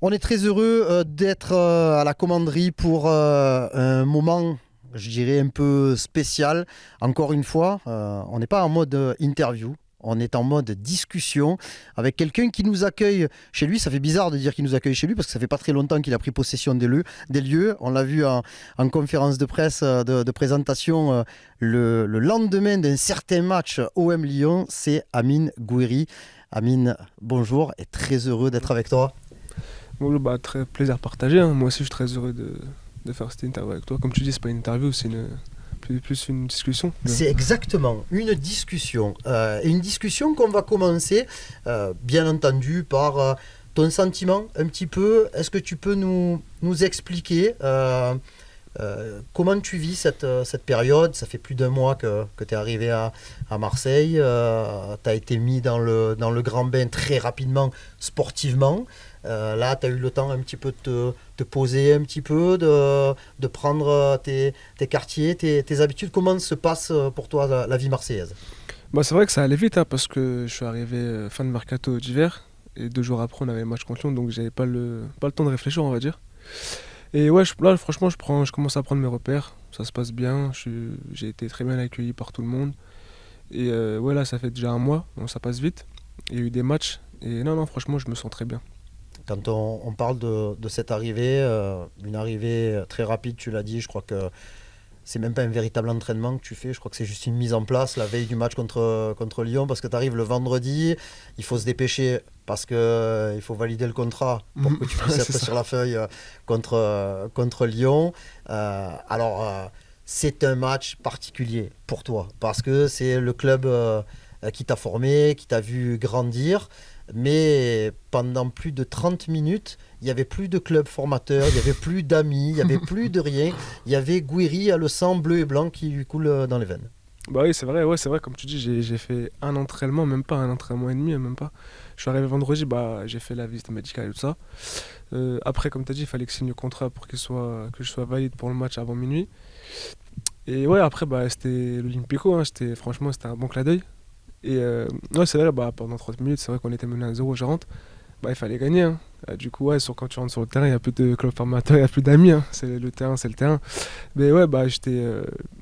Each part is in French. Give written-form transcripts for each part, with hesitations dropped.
On est très heureux d'être à la commanderie pour un moment, je dirais, un peu spécial. Encore une fois, on n'est pas en mode interview. On est en mode discussion avec quelqu'un qui nous accueille chez lui. Ça fait bizarre de dire qu'il nous accueille chez lui parce que ça fait pas très longtemps qu'il a pris possession des lieux. On l'a vu en conférence de presse de présentation le lendemain d'un certain match OM Lyon. C'est Amine Gouiri. Amine, bonjour et très heureux d'être avec toi. Bon, bah, très plaisir partagé, hein. Moi aussi, je suis très heureux de faire cette interview avec toi. Comme tu dis, c'est pas une interview, c'est plus une discussion. C'est exactement une discussion. Et une discussion qu'on va commencer, bien entendu, par ton sentiment un petit peu. Est-ce que tu peux nous expliquer comment tu vis cette période? Ça fait plus d'un mois que tu es arrivé à Marseille. Tu as été mis dans le grand bain très rapidement, sportivement. Là, tu as eu le temps un petit peu de te poser un petit peu, de prendre tes quartiers, tes habitudes. Comment se passe pour toi la vie marseillaise? Bah, c'est vrai que ça allait vite, hein, parce que je suis arrivé fin de mercato d'hiver. Et 2 jours après, on avait le match contre Lyon, donc j'avais pas le temps de réfléchir, on va dire. Et ouais, là, franchement, je commence à prendre mes repères. Ça se passe bien. J'ai été très bien accueilli par tout le monde. Et ouais, là, ça fait déjà un mois, donc ça passe vite. Il y a eu des matchs. Et non, non, franchement, je me sens très bien. Quand on parle de cette arrivée, une arrivée très rapide, tu l'as dit, je crois que c'est même pas un véritable entraînement que tu fais, je crois que c'est juste une mise en place la veille du match contre Lyon, parce que tu arrives le vendredi, il faut se dépêcher parce que il faut valider le contrat pour que tu puisses C'est être ça. sur la feuille contre Lyon. Alors, c'est un match particulier pour toi, parce que c'est le club qui t'a formé, qui t'a vu grandir, mais pendant plus de 30 minutes, il n'y avait plus de club formateur, il n'y avait plus d'amis, il n'y avait plus de rien. Il y avait Gouiri à le sang bleu et blanc qui lui coule dans les veines. Bah oui, c'est vrai, ouais, c'est vrai, comme tu dis, j'ai fait un entraînement, même pas un entraînement et demi, hein, même pas. Je suis arrivé vendredi, bah, j'ai fait la visite médicale et tout ça. Après, comme tu as dit, il fallait que je signe le contrat pour que je sois valide pour le match avant minuit. Et ouais, après, bah, c'était l'Olympico, hein, franchement, c'était un bon clin d'œil. Et ouais, c'est vrai, bah, pendant 30 minutes, c'est vrai qu'on était mené à 0, je rentre. Bah, il fallait gagner, hein. Du coup, ouais, quand tu rentres sur le terrain, il n'y a plus de club formateur, il n'y a plus d'amis, hein. C'est le terrain, c'est le terrain. Mais ouais, bah,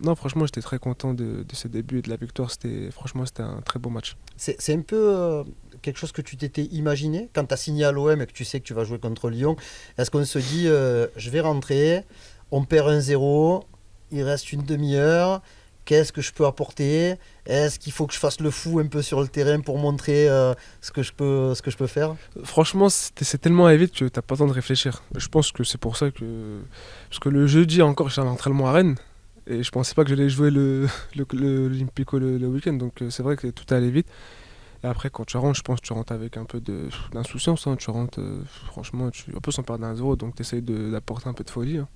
non, franchement, j'étais très content de ce début et de la victoire. Franchement, c'était un très beau match. C'est un peu quelque chose que tu t'étais imaginé quand tu as signé à l'OM et que tu sais que tu vas jouer contre Lyon. Est-ce qu'on se dit, je vais rentrer, on perd 1-0, il reste une demi-heure, qu'est-ce que je peux apporter? Est-ce qu'il faut que je fasse le fou un peu sur le terrain pour montrer ce que je peux faire? Franchement, c'est tellement allé vite que t'as pas le temps de réfléchir. Je pense que c'est pour ça que. Parce que le jeudi encore, j'étais en entraînement à Rennes. Et je pensais pas que j'allais jouer l'Olympico le week-end. Donc c'est vrai que tout allait vite. Et après, quand tu rentres, je pense que tu rentres avec un peu d'insouciance, hein. Tu rentres, franchement, un peu sans perdre 1-0. Donc tu essayes d'apporter un peu de folie, hein.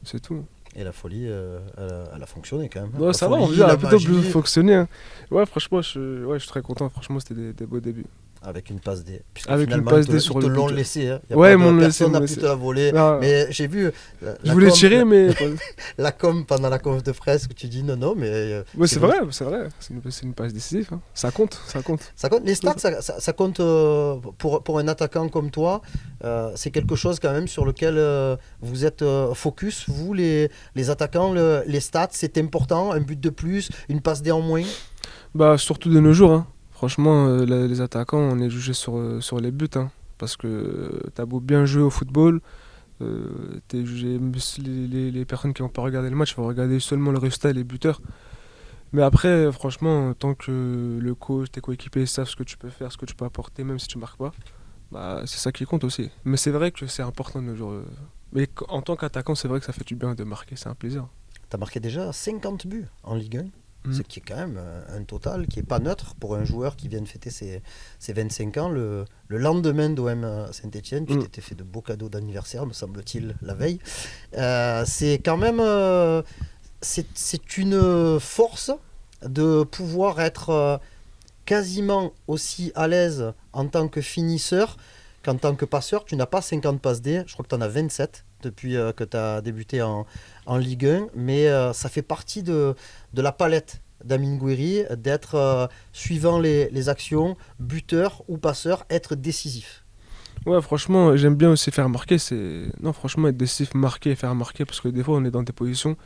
C'est tout. Et la folie, elle a fonctionné quand même, hein. Ouais, La ça va, on folie, vient la a plutôt bien magie, fonctionné, hein. Ouais, franchement, je suis très content. Franchement, c'était des beaux débuts. avec une passe D. Puisque Avec une finalement, ils passe te, D ils sur te le l'ont but. laissé, hein. Y a pas Ouais, de, ils personne m'ont n'a pu laissé. te la voler. Ah, Mais j'ai vu je voulais tirer, mais. la com pendant la conf de presse que tu dis non, non, mais Ouais, c'est c'est bon. vrai, c'est vrai. C'est une passe décisive, hein. Ça compte, ça compte. Ça compte, les stats, ça compte pour un attaquant comme toi. C'est quelque chose quand même sur lequel vous êtes focus, vous, les attaquants. Les stats, c'est important. Un but de plus, une passe D en moins. Bah, surtout de nos jours, hein. Franchement, les attaquants, on est jugé sur les buts, hein. Parce que t'as beau bien jouer au football, t'es jugé. Les personnes qui vont pas regarder le match vont regarder seulement le résultat et les buteurs. Mais après, franchement, tant que le coach, tes coéquipiers savent ce que tu peux faire, ce que tu peux apporter, même si tu marques pas, bah, c'est ça qui compte aussi. Mais c'est vrai que c'est important de nos jours. Mais en tant qu'attaquant, c'est vrai que ça fait du bien de marquer, c'est un plaisir. Tu as marqué déjà 50 buts en Ligue 1. Ce Mhm. qui est quand même un total qui n'est pas neutre pour un joueur qui vient de fêter ses 25 ans. Le lendemain d'OM Saint-Etienne, tu Mhm. t'étais fait de beaux cadeaux d'anniversaire, me semble-t-il, la veille. C'est quand même c'est une force de pouvoir être quasiment aussi à l'aise en tant que finisseur qu'en tant que passeur. Tu n'as pas 50 passes D, je crois que tu en as 27 depuis que tu as débuté en Ligue 1, mais ça fait partie de la palette d'Amine Gouiri d'être, suivant les actions, buteur ou passeur, être décisif. Ouais, franchement, j'aime bien aussi faire marquer. Non, franchement, être décisif, marquer et faire marquer, parce que des fois, on est dans des positions,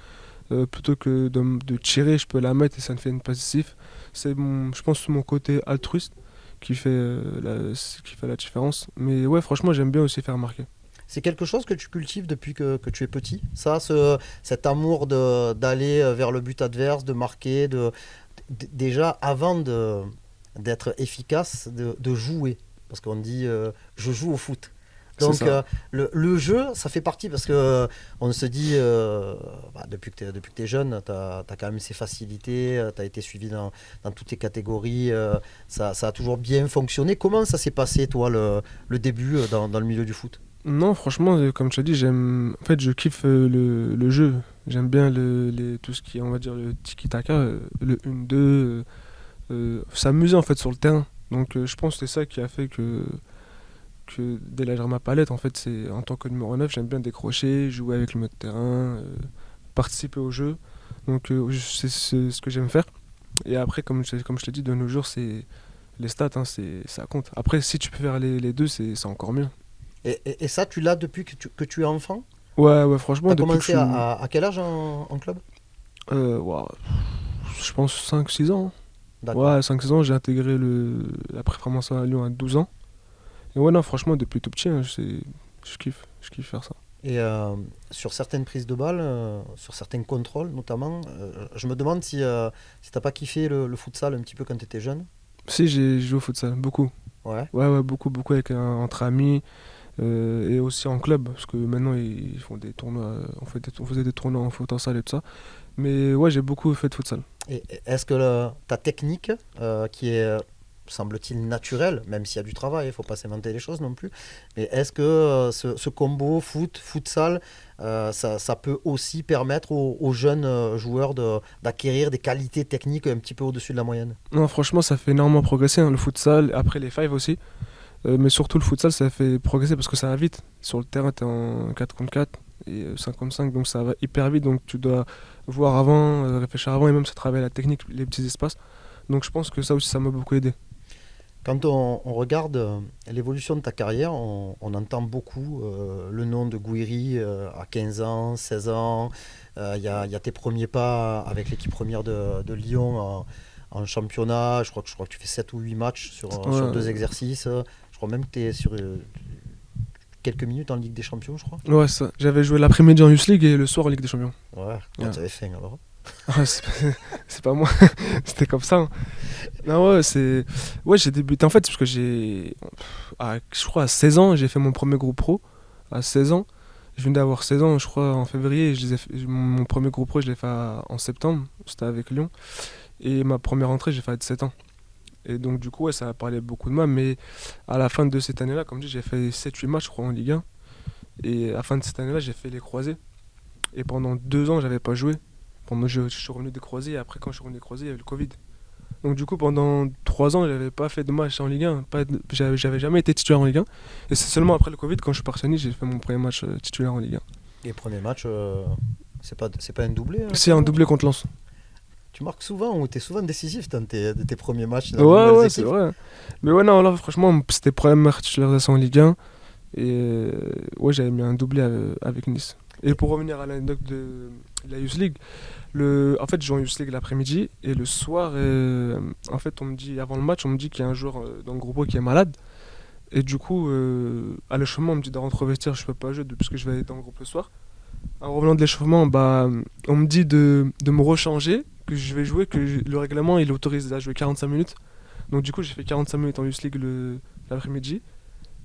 plutôt que de tirer, je peux la mettre et ça me fait une passe décisive. Je pense, mon côté altruiste qui fait la différence. Mais ouais, franchement, j'aime bien aussi faire marquer. C'est quelque chose que tu cultives depuis que tu es petit. Ça, cet amour d'aller vers le but adverse, de marquer, déjà avant d'être efficace, de jouer. Parce qu'on dit je joue au foot. C'est Donc ça. le jeu, ça fait partie parce que on se dit, depuis que tu es jeune, tu as quand même ces facilités, tu as été suivi dans toutes les catégories, ça a toujours bien fonctionné. Comment ça s'est passé, toi, le début dans le milieu du foot? Non, franchement, comme tu as dit, En fait, je kiffe le jeu. J'aime bien tout ce qui est, on va dire, le tiki-taka, le 1-2, s'amuser en fait sur le terrain. Donc, je pense que c'est ça qui a fait que d'élargir ma palette, en fait, c'est en tant que numéro 9, j'aime bien décrocher, jouer avec le milieu de terrain, participer au jeu. Donc, c'est ce que j'aime faire. Et après, comme je t'ai dit, de nos jours, c'est les stats, hein, ça compte. Après, si tu peux faire les deux, c'est encore mieux. Et ça, tu l'as depuis que tu es enfant? Ouais, ouais, Tu franchement, as depuis que je commencé suis. à quel âge en club? Ouah, je pense 5 6 ans. D'accord. Ouais, 5 6 ans, j'ai intégré la préformance à Lyon à 12 ans. Et ouais, non, franchement, depuis tout petit, hein, je kiffe faire ça. Et sur certaines prises de balles, sur certains contrôles notamment, je me demande si t'as pas kiffé le futsal un petit peu quand tu étais jeune. Si, j'ai joué au futsal, beaucoup. Ouais. Ouais, ouais, beaucoup, beaucoup entre amis et aussi en club, parce que maintenant ils font des tournois, on faisait des tournois en foot en salle et tout ça. Mais ouais, j'ai beaucoup fait de futsal. Et est-ce que ta technique, qui est, semble-t-il, naturelle, même s'il y a du travail, il faut pas s'inventer les choses non plus, mais est-ce que ce combo futsal, ça peut aussi permettre aux jeunes joueurs d'acquérir des qualités techniques un petit peu au-dessus de la moyenne? Non, franchement, ça fait énormément progresser, hein, le futsal, après les fives aussi. Mais surtout le futsal, ça fait progresser parce que ça va vite. Sur le terrain, tu es en 4 contre 4 et 5 contre 5, donc ça va hyper vite. Donc tu dois voir avant, réfléchir avant et même ça travaille la technique, les petits espaces. Donc je pense que ça aussi, ça m'a beaucoup aidé. Quand on regarde l'évolution de ta carrière, on entend beaucoup le nom de Gouiri à 15 ans, 16 ans. Il y a tes premiers pas avec l'équipe première de Lyon en championnat. Je crois que tu fais 7 ou 8 matchs sur Ouais, deux exercices. Je crois même que tu es sur quelques minutes en Ligue des Champions, je crois. ouais, ça. J'avais joué l'après-midi en Youth League et le soir en Ligue des Champions. Ouais, Ouais. quand tu avais faim alors. Ouais, c'est pas moi, c'était comme ça, hein. Non, ouais, Ouais, j'ai débuté en fait, parce que je crois à 16 ans, j'ai fait mon premier groupe pro. À 16 ans, je viens d'avoir 16 ans, je crois, en février. Mon premier groupe pro, je l'ai fait en septembre, c'était avec Lyon. Et ma première entrée, j'ai fait à 17 ans. Et donc, du coup, ouais, ça a parlé beaucoup de moi. Mais à la fin de cette année-là, comme je dis, j'ai fait 7 8 matchs, je crois, en Ligue 1. Et à la fin de cette année-là, j'ai fait les croisés. Et pendant 2 ans, j'avais pas joué. Je suis revenu des croisés. Et après, quand je suis revenu des croisés, il y avait le Covid. Donc du coup, pendant 3 ans, j'avais pas fait de match en Ligue 1. J'avais jamais été titulaire en Ligue 1. Et c'est seulement après le Covid, quand je suis parti à Nice, j'ai fait mon premier match titulaire en Ligue 1. Les premiers matchs, c'est pas un doublé, C'est pour un toi? doublé contre Lens. Tu marques souvent ou tu es souvent décisif dans tes premiers matchs dans de Ouais, nouvelles ouais, c'est équipes? vrai. Mais ouais, non, là, franchement, c'était première titularisation en Ligue 1. Et ouais, j'avais mis un doublé avec Nice. Et pour revenir à l'anecdote de la Youth League, en fait, je joue en Youth League l'après-midi. Et le soir, en fait, on me dit, avant le match, on me dit qu'il y a un joueur dans le groupe qui est malade. Et du coup, à l'échauffement, on me dit de rentrer au vestiaire, je peux pas jouer puisque je vais être dans le groupe le soir. En revenant de l'échauffement, bah, on me dit de me rechanger, que je vais jouer, le règlement il autorise à jouer 45 minutes. Donc du coup, j'ai fait 45 minutes en Youth League l'après-midi.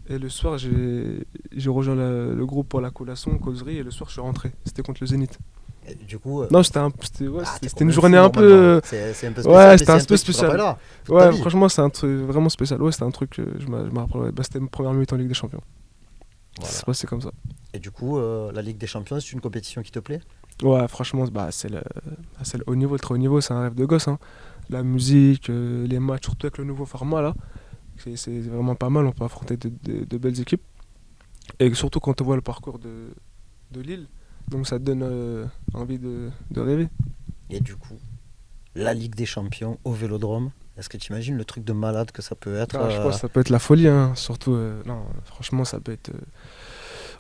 Et le soir, j'ai rejoint le groupe pour la collation, causerie, et le soir, je suis rentré. C'était contre le Zénith. Et du coup, Non, ouais, t'es c'était comme une un fou journée un peu. normalement. C'est un peu spécial, Ouais, mais c'était c'est un un peu truc que tu te spécial. rappelleras toute ta Ouais, vie. franchement, c'est un truc vraiment spécial. Ouais, c'était un truc que je me rappelle. Bah, c'était ma première minute en Ligue des Champions. Ça Voilà. s'est passé comme ça. Et du coup, la Ligue des Champions, c'est une compétition qui te plaît? Ouais, franchement, c'est le haut niveau, le très haut niveau, c'est un rêve de gosse, hein. La musique, les matchs, surtout avec le nouveau format là, c'est vraiment pas mal. On peut affronter de belles équipes. Et surtout quand on voit le parcours de Lille, donc ça te donne envie de rêver. Et du coup, la Ligue des Champions au Vélodrome, Est-ce que tu imagines le truc de malade que ça peut être Ah, je pense que ça peut être la folie, hein. Surtout, non, franchement, ça peut être.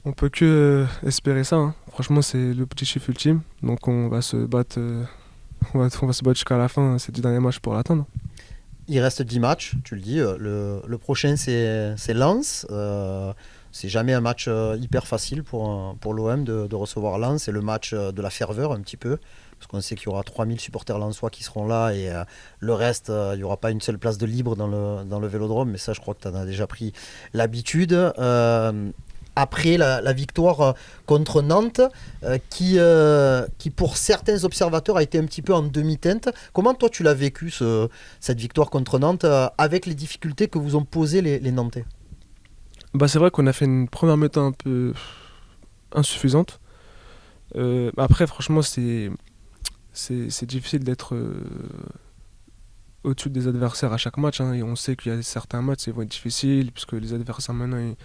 On peut que espérer ça, hein. Franchement, c'est l'objectif ultime. Donc, on va se battre, on va se battre jusqu'à la fin, ces 10 derniers matchs pour l'atteindre. Il reste 10 matchs, tu le dis. Le prochain, c'est Lens. C'est jamais un match hyper facile pour l'OM de recevoir Lens. C'est le match de la ferveur un petit peu. Parce qu'on sait qu'il y aura 3000 supporters lensois qui seront là et le reste, il n'y aura pas une seule place de libre dans le Vélodrome. Mais ça, je crois que tu en as déjà pris l'habitude. Après la victoire contre Nantes, qui pour certains observateurs a été un petit peu en demi-teinte. Comment toi tu l'as vécu cette victoire contre Nantes avec les difficultés que vous ont posées les Nantais? Bah, c'est vrai qu'on a fait une première mi-temps un peu insuffisante. Après, franchement, c'est difficile d'être au-dessus des adversaires à chaque match, hein. Et on sait qu'il y a certains matchs qui vont être difficiles, puisque les adversaires maintenant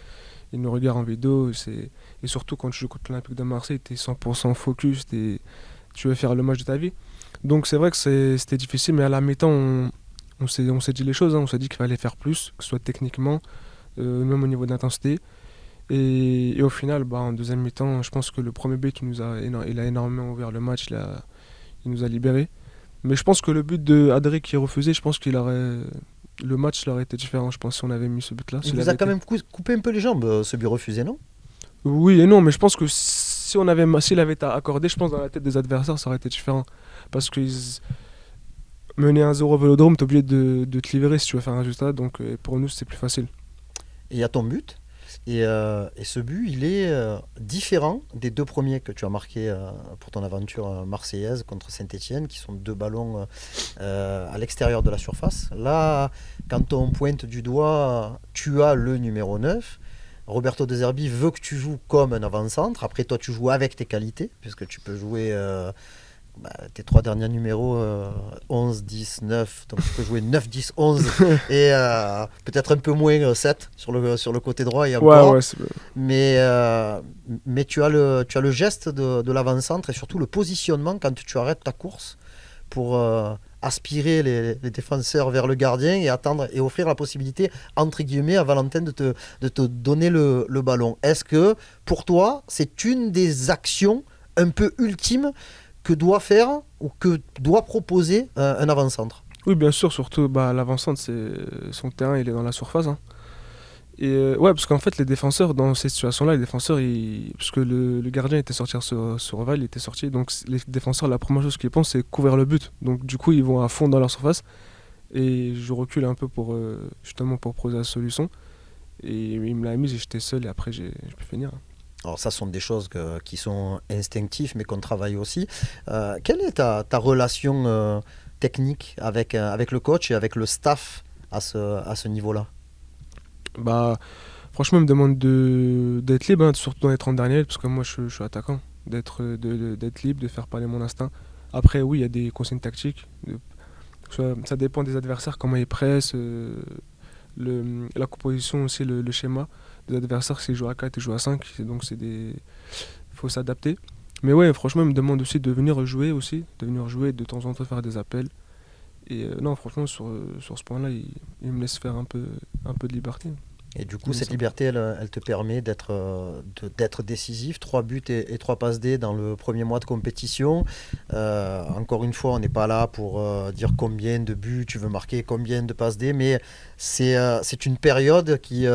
ils nous regardent en vidéo. Et surtout quand tu joues contre l'Olympique de Marseille, tu es 100% focus, tu veux faire le match de ta vie. Donc c'est vrai que c'était difficile, mais à la mi-temps, on s'est dit les choses, hein. On s'est dit qu'il fallait faire plus, que ce soit techniquement, même au niveau d'intensité. Et au final, bah, en deuxième mi-temps, je pense que le premier but, il a énormément ouvert le match, il nous a libérés. Mais je pense que le but de Adré qui est refusé, je pense le match aurait été différent, je pense, si on avait mis ce but-là. Il vous a quand même coupé un peu les jambes, ce but refusé, non? Oui et non, mais je pense que s'il avait été accordé, je pense dans la tête des adversaires, ça aurait été différent. Parce que mener 1-0 au Vélodrome, t'es obligé de te livrer si tu veux faire un résultat, donc pour nous, c'est plus facile. Et il y a ton but. Et ce but, il est différent des deux premiers que tu as marqués pour ton aventure marseillaise contre Saint-Etienne, qui sont deux ballons à l'extérieur de la surface. Là, quand on pointe du doigt, tu as le numéro 9. Roberto De Zerbi veut que tu joues comme un avant-centre. Après, toi, tu joues avec tes qualités, puisque tu peux jouer tes trois derniers numéros, 11, 10, 9. Donc, tu peux jouer 9, 10, 11 et peut-être un peu moins 7 sur le côté droit et encore. Ouais, Mais tu as le geste de l'avant-centre et surtout le positionnement quand tu arrêtes ta course pour aspirer les défenseurs vers le gardien et attendre et offrir la possibilité, entre guillemets, à Valentin de te donner le ballon. Est-ce que pour toi, c'est une des actions un peu ultimes que doit faire ou que doit proposer un avant-centre? Oui, bien sûr, surtout bah, l'avant-centre, son terrain, il est dans la surface, hein. Et ouais, parce qu'en fait, les défenseurs, dans ces situations-là, parce que le gardien était sorti sur Oval, il était sorti, donc les défenseurs, la première chose qu'ils pensent, c'est couvrir le but. Donc du coup, ils vont à fond dans leur surface. Et je recule un peu justement pour proposer la solution. Et il me l'a mise et j'étais seul et après, j'ai pu finir. Alors ça, sont des choses qui sont instinctives, mais qu'on travaille aussi. Quelle est ta relation technique avec le coach et avec le staff à ce niveau-là? Bah, franchement, il me demande d'être libre, hein, surtout dans les 30 derniers, parce que moi, je suis attaquant. D'être libre, de faire parler mon instinct. Après, oui, il y a des consignes tactiques. Ça dépend des adversaires, comment ils pressent, la composition aussi, le schéma des adversaires, s'ils jouent à 4 et jouent à 5. Donc, faut s'adapter. Mais ouais, franchement, il me demande aussi de venir jouer de temps en temps faire des appels. Et non, franchement, sur ce point-là, il me laisse faire un peu de liberté. Et du coup, cette liberté, elle te permet d'être décisif. 3 buts et 3 passes D dans le premier mois de compétition. Encore une fois, on n'est pas là pour dire combien de buts tu veux marquer, combien de passes D, mais c'est une période qui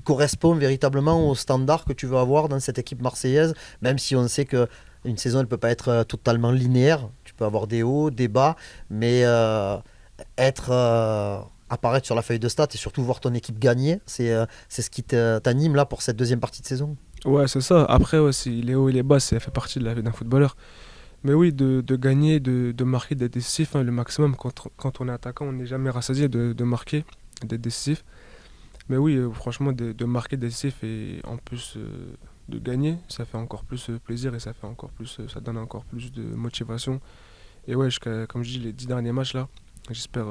correspond véritablement au standard que tu veux avoir dans cette équipe marseillaise, même si on sait qu'une saison, elle ne peut pas être totalement linéaire. Tu peux avoir des hauts, des bas, mais apparaître sur la feuille de stats et surtout voir ton équipe gagner, c'est ce qui t'anime là pour cette deuxième partie de saison. Ouais, c'est ça. Après, aussi, les hauts et les bas, ça fait partie de la vie d'un footballeur. Mais oui, de gagner, de marquer, d'être décisif, hein, le maximum, quand on est attaquant, on n'est jamais rassasié de marquer, d'être décisif. Mais oui, franchement, de marquer, d'être décisif et en plus de gagner, ça fait encore plus plaisir et ça donne encore plus de motivation. Et ouais, comme je dis, les 10 derniers matchs là, j'espère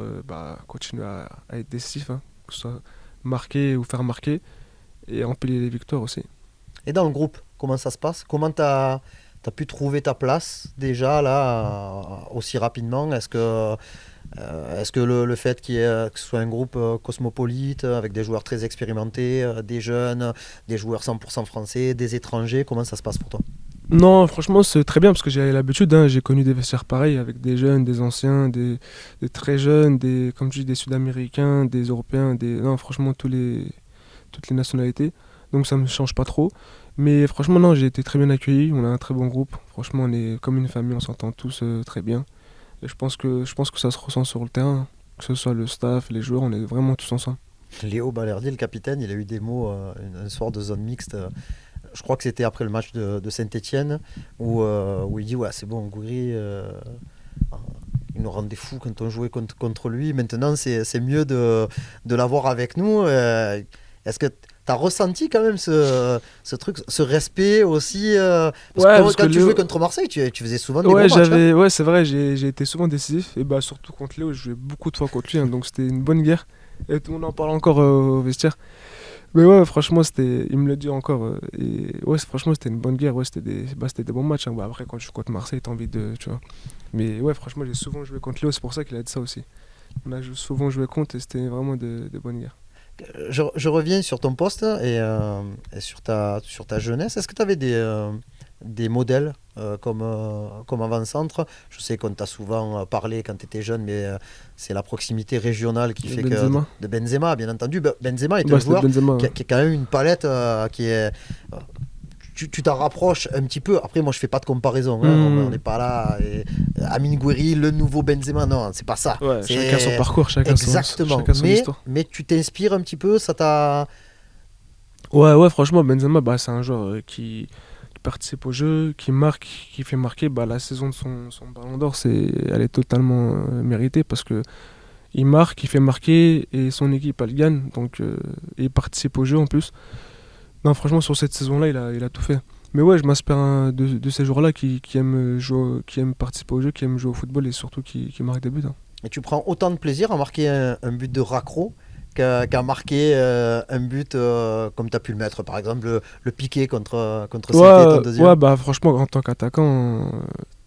continuer à être décisif, hein, que ce soit marquer ou faire marquer et empiler les victoires aussi. Et dans le groupe, comment ça se passe? Comment tu as pu trouver ta place déjà là aussi rapidement? Est-ce que Est-ce que le fait que ce soit un groupe cosmopolite, avec des joueurs très expérimentés, des jeunes, des joueurs 100% français, des étrangers, comment ça se passe pour toi? Non, franchement, c'est très bien parce que j'ai l'habitude, hein, j'ai connu des vestiaires pareils avec des jeunes, des anciens, des très jeunes, comme tu dis, des Sud-Américains, des Européens, non, franchement, toutes les nationalités. Donc ça me change pas trop. Mais franchement, non, j'ai été très bien accueilli. On a un très bon groupe. Franchement, on est comme une famille, on s'entend tous très bien. Et je pense que ça se ressent sur le terrain, que ce soit le staff, les joueurs, on est vraiment tous ensemble. Léo Balerdi, le capitaine, il a eu des mots un soir de zone mixte. Je crois que c'était après le match de Saint-Etienne où il dit ouais, c'est bon, Gouiri, il nous rendait fous quand on jouait contre lui. Maintenant, c'est mieux de l'avoir avec nous. Est-ce que tu as ressenti quand même ce truc, ce respect aussi parce Ouais, que parce que quand tu Léo. jouais contre Marseille, tu faisais souvent des Ouais, bons matchs, hein. ouais, c'est vrai, j'ai été souvent décisif. Et bah, surtout contre Léo, je jouais beaucoup de fois contre lui, hein, donc c'était une bonne guerre. Et tout le monde en parle encore au vestiaire. Mais ouais, franchement, il me le dit encore. Et ouais, franchement, c'était une bonne guerre. Ouais, c'était des bons matchs, hein. Bah, après, quand tu joues contre Marseille, t'as envie de. Tu vois. Mais ouais, franchement, j'ai souvent joué contre Léo, c'est pour ça qu'il a dit ça aussi. On a souvent joué contre et c'était vraiment de bonnes guerres. Je reviens sur ton poste et sur ta jeunesse. Est-ce que tu avais des modèles comme avant-centre? Je sais qu'on t'a souvent parlé quand tu étais jeune, mais c'est la proximité régionale qui Et fait que Benzema. de Benzema, bien entendu. Benzema est un Bah, c'était joueur Benzema, ouais. qui a quand même une palette qui est. Tu t'en rapproches un petit peu. Après, moi, je fais pas de comparaison, hein. On Hmm. n'est pas là. Amin Gouiri, le nouveau Benzema, non, c'est pas ça. Ouais, chacun son C'est parcours, exactement. chacun son histoire. Mais tu t'inspires un petit peu, ça t'a. Ouais, ouais, franchement, Benzema, bah, c'est un joueur qui participe au jeu, qui marque, qui fait marquer. Bah, la saison de son Ballon d'Or, elle est totalement méritée parce que il marque, il fait marquer et son équipe, elle gagne. Donc, et il participe au jeu en plus. Non, franchement, sur cette saison-là, il a tout fait. Mais ouais, je m'inspire de ces joueurs-là qui aiment jouer, qui aiment participer au jeu, qui aiment jouer au football et surtout qui marquent des buts, hein. Et tu prends autant de plaisir à marquer un but de raccro qu'à marquer un but comme tu as pu le mettre, par exemple le piqué contre Saint-Étienne, ton Ouais, ouais, deuxième. bah franchement, en tant qu'attaquant,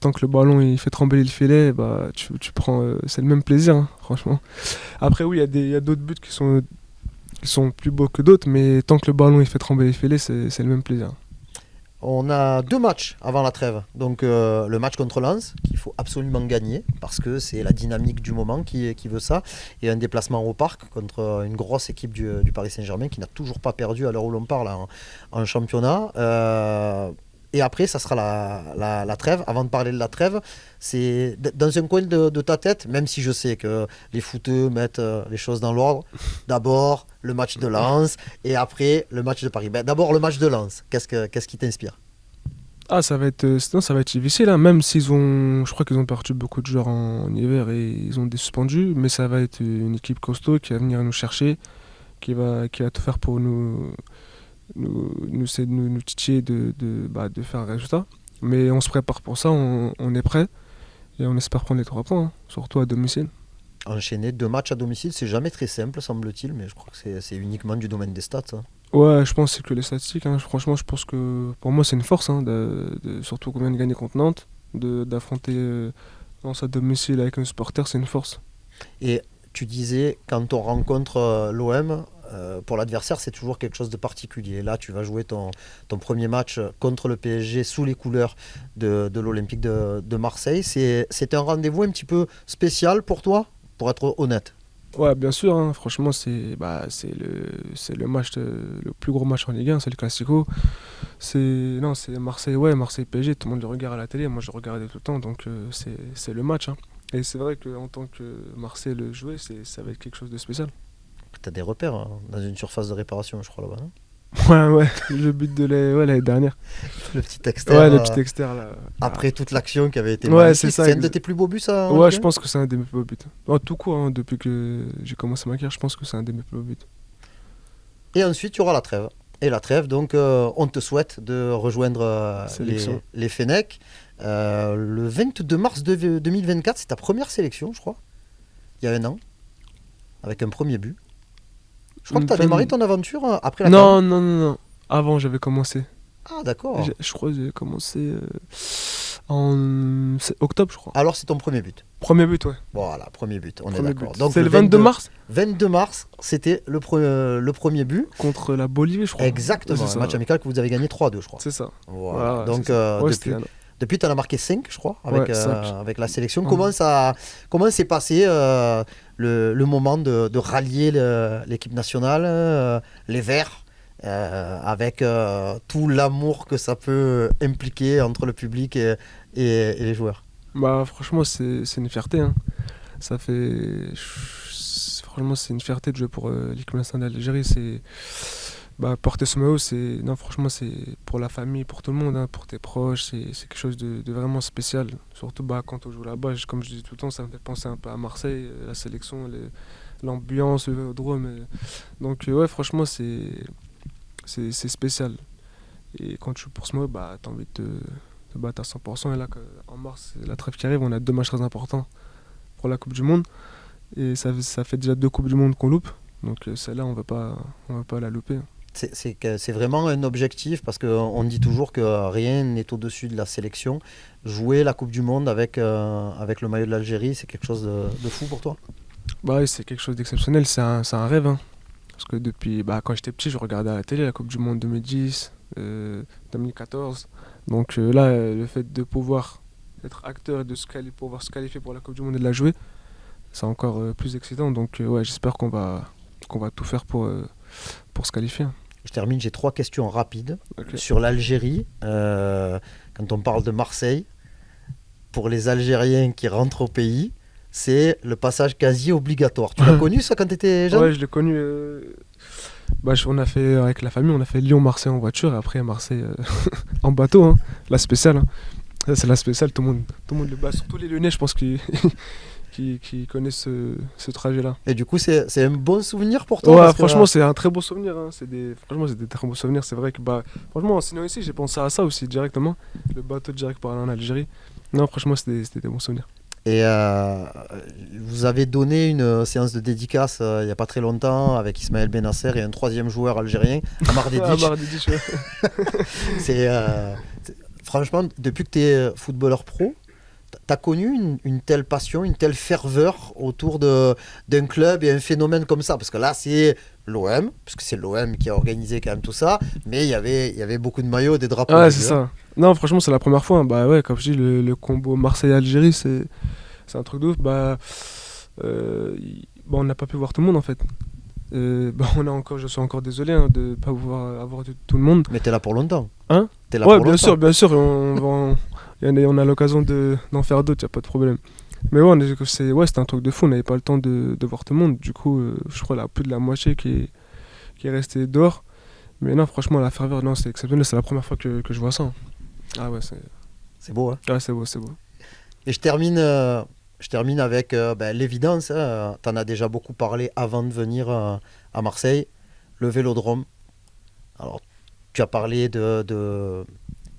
tant que le ballon il fait trembler le filet, bah tu prends, c'est le même plaisir, hein, franchement. Après, oui, il y a d'autres buts qui sont plus beaux que d'autres, mais tant que le ballon il fait trembler le filet, c'est le même plaisir. On a deux matchs avant la trêve. Donc le match contre Lens, qu'il faut absolument gagner, parce que c'est la dynamique du moment qui veut ça. Et un déplacement au parc contre une grosse équipe du Paris Saint-Germain qui n'a toujours pas perdu à l'heure où l'on parle en championnat. Et après, ça sera la trêve. Avant de parler de la trêve, c'est dans un coin de ta tête, même si je sais que les footeux mettent les choses dans l'ordre. D'abord, le match de Lens et après, le match de Paris. Ben, d'abord, le match de Lens. Qu'est-ce qui t'inspire? Ah, sinon ça va être difficile, hein, même je crois qu'ils ont perdu beaucoup de joueurs en hiver et ils ont des suspendus, mais ça va être une équipe costaud qui va venir nous chercher, qui va tout faire pour nous titiller de faire un résultat. Mais on se prépare pour ça, on est prêt et on espère prendre les 3 points, hein, surtout à domicile. Enchaîner deux matchs à domicile, c'est jamais très simple, semble-t-il, mais je crois que c'est uniquement du domaine des stats, ça. Ouais, je pense que c'est que les statistiques, hein. Franchement, je pense que pour moi c'est une force, hein, surtout qu'on vient de gagner contre Nantes, d'affronter Lens à domicile avec un supporter, c'est une force. Et tu disais, quand on rencontre l'OM, pour l'adversaire, c'est toujours quelque chose de particulier. Là, tu vas jouer ton premier match contre le PSG sous les couleurs de l'Olympique de Marseille. C'est un rendez-vous un petit peu spécial pour toi, pour être honnête. Ouais, bien sûr, hein, franchement, c'est le match, le plus gros match en Ligue 1, c'est le Classico. Non, c'est Marseille, ouais, Marseille PSG, tout le monde le regarde à la télé, moi je le regardais tout le temps, donc c'est le match, hein. Et c'est vrai qu'en tant que Marseille le jouer, ça va être quelque chose de spécial. Tu as des repères hein, dans une surface de réparation, je crois, là-bas, hein. Ouais, ouais, le but ouais, l'année dernière. Le petit Ouais, externe, le petit externe là. Ah. après toute l'action qui avait été Ouais, c'est magnifique. ça. C'est un de tes plus beaux buts, ça, en Ouais, Ligue je 1? pense que c'est un de mes plus beaux buts. Oh, tout court, hein, depuis que j'ai commencé ma carrière, je pense que c'est un de mes plus beaux buts. Et ensuite, il y aura la trêve. Et la trêve, donc, on te souhaite de rejoindre Sélection. les Fennecs. Le 22 mars 2024, c'est ta première sélection, je crois, il y a un an, avec un premier but. Je crois que tu as démarré ton aventure après la CAN. Non, non, non, non. Avant, j'avais commencé. Ah, d'accord. Je crois que j'ai commencé Octobre, je crois. Alors c'est ton premier but. Premier but, ouais. Voilà, premier but, on est Premier d'accord. but. Donc C'est le 22 mars 22 mars, c'était le premier but. contre la Bolivie, je crois. Exactement, Ouais, c'est un ça. match amical que vous avez gagné 3-2, je crois. C'est ça. Voilà. Ouais, Donc c'est ça. Ouais, depuis tu en as marqué 5, je crois, avec, Ouais, 5. avec la sélection. Mhm. Comment s'est passé le moment de rallier l'équipe nationale, les Verts, avec tout l'amour que ça peut impliquer entre le public et les joueurs? Bah, franchement, c'est une fierté, hein. Ça fait. Franchement, c'est une fierté de jouer pour l'équipe nationale d'Algérie. Porter ce maillot, non, franchement, c'est pour la famille, pour tout le monde, hein, pour tes proches. C'est quelque chose de vraiment spécial. Surtout quand on joue là-bas, comme je dis tout le temps, ça me fait penser un peu à Marseille, la sélection, l'ambiance, le vélodrome. Donc, ouais, franchement, c'est spécial. Et quand tu joues pour ce maillot, bah, t'as envie de te battre à 100%. Et là, en mars, c'est la trêve qui arrive, on a 2 matchs très importants pour la Coupe du Monde. Et ça fait déjà 2 Coupes du Monde qu'on loupe. Donc celle-là, on va pas la louper. C'est vraiment un objectif parce qu'on dit toujours que rien n'est au-dessus de la sélection. Jouer la Coupe du Monde avec le maillot de l'Algérie, c'est quelque chose de fou pour toi? Bah oui, c'est quelque chose d'exceptionnel, c'est un rêve, hein. Parce que depuis, quand j'étais petit, je regardais à la télé la Coupe du Monde 2010, 2014. Donc là, le fait de pouvoir être acteur et de pouvoir se qualifier pour la Coupe du Monde et de la jouer, c'est encore plus excitant. Donc ouais, j'espère qu'on va tout faire pour se qualifier. Je termine, j'ai 3 questions rapides. Ok. Sur l'Algérie. Quand on parle de Marseille, pour les Algériens qui rentrent au pays, c'est le passage quasi obligatoire. Tu l'as connu ça quand tu étais jeune? Ouais, je l'ai connu. On a fait avec la famille, on a fait Lyon-Marseille en voiture et après Marseille en bateau, hein. La spéciale, hein. Ça, c'est la spéciale, tout le monde le bat. Surtout les Lyonnais, je pense qui connaissent ce trajet-là. Et du coup, c'est un bon souvenir pour toi? Ouais, Parce que, franchement, c'est un très beau souvenir, hein. Franchement, c'est des très beaux souvenirs. C'est vrai que, franchement, en signant ici, j'ai pensé à ça aussi directement. Le bateau direct pour aller en Algérie. Non, franchement, c'était des bons souvenirs. Et vous avez donné une séance de dédicace il n'y a pas très longtemps avec Ismaël Benasser et un 3e joueur algérien, Amar Dedic. Amar Dedic, ouais. Franchement, depuis que tu es footballeur pro, tu as connu une telle passion, une telle ferveur autour d'un club et un phénomène comme ça? Parce que là, c'est l'OM, parce que c'est l'OM qui a organisé quand même tout ça, mais il y avait beaucoup de maillots, des drapeaux. Ouais, c'est ça. Non, franchement, c'est la première fois, hein. Bah ouais, comme je dis, le combo Marseille-Algérie, c'est un truc de ouf. On n'a pas pu voir tout le monde en fait. Je suis encore désolé, hein, de ne pas pouvoir avoir tout le monde. Mais t'es là pour longtemps. Hein? T'es là Ouais, pour longtemps. bien sûr, on a l'occasion d'en faire d'autres, y a pas de problème. Mais ouais, c'était un truc de fou, on n'avait pas le temps de voir tout le monde. Du coup, je crois qu'il y a plus de la moitié qui est restée dehors. Mais non, franchement, la ferveur, non, c'est exceptionnel, c'est la première fois que je vois ça, hein. Ah ouais, C'est beau, hein? ouais, c'est beau, c'est beau. Et je termine avec l'évidence, hein, tu en as déjà beaucoup parlé avant de venir à Marseille, le vélodrome. Alors, tu as parlé de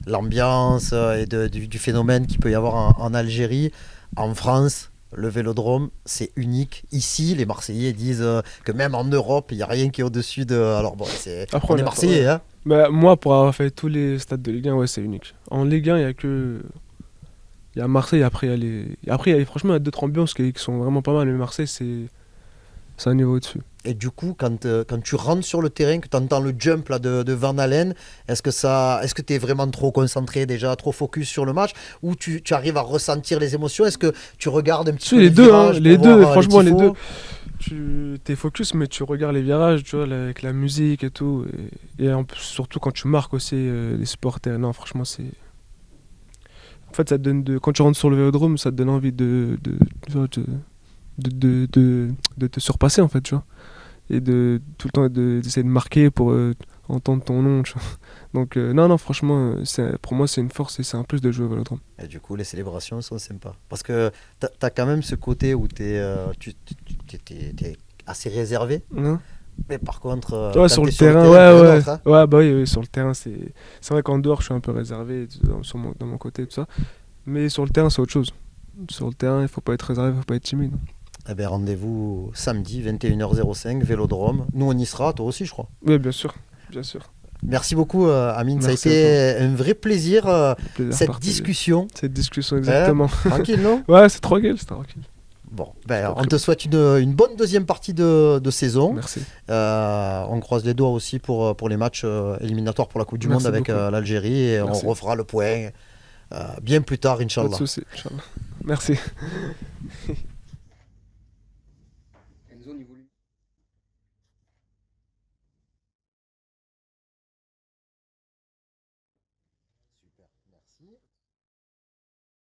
l'ambiance et du phénomène qu'il peut y avoir en Algérie. En France, le vélodrome, c'est unique. Ici, les Marseillais disent que même en Europe, il n'y a rien qui est au-dessus de... Alors bon, Après, on est Marseillais, ouais. hein. Moi, pour avoir fait tous les stades de Ligue 1, ouais, c'est unique. En Ligue 1, il y a que... Il y a Marseille, après, franchement, il y a d'autres ambiances qui sont vraiment pas mal. Mais Marseille, c'est un niveau au-dessus. Et du coup, quand tu rentres sur le terrain, que tu entends le jump là, de Van Halen, est-ce que tu es vraiment trop concentré déjà, trop focus sur le match, ou tu arrives à ressentir les émotions? Est-ce que tu regardes un petit peu les deux, hein, virages les pour deux, voir, franchement, les tifos? deux. Tu t'es focus, mais tu regardes les virages, tu vois, avec la musique et tout. Et surtout quand tu marques aussi les supporters. Non, franchement, c'est... En fait, ça te donne quand tu rentres sur le vélodrome, ça te donne envie de te surpasser, en fait, tu vois. Et tout le temps d'essayer de marquer pour entendre ton nom, tu vois. Donc, non, franchement, pour moi, c'est une force et c'est un plus de jouer au vélodrome. Et du coup, les célébrations sont sympas. Parce que tu as quand même ce côté où t'es assez réservé. Hein? Mais par contre, Ouais, quand sur t'es le terrain, t'es ouais. un autre, hein. Ouais, bah oui, sur le terrain, c'est vrai qu'en dehors, je suis un peu réservé dans mon côté, tout ça. Mais sur le terrain, c'est autre chose. Sur le terrain, il faut pas être réservé, il faut pas être timide. Eh bien, rendez-vous samedi, 21h05, Vélodrome. Nous, on y sera, toi aussi, je crois. Oui, bien sûr, bien sûr. Merci beaucoup, Amine. Ça a Merci à été un vrai plaisir, Plaisir cette partagé. discussion. Cette discussion, exactement. Tranquille, non? Ouais, c'est tranquille, c'est tranquille. Bon, C'est pas on très te long. souhaite une bonne deuxième partie de saison. Merci. On croise les doigts aussi pour les matchs éliminatoires pour la Coupe du Monde Merci avec beaucoup. l'Algérie et on Merci. refera le point bien plus tard, Pas de Inch'Allah. soucis. Inch'Allah. Merci. Super, merci.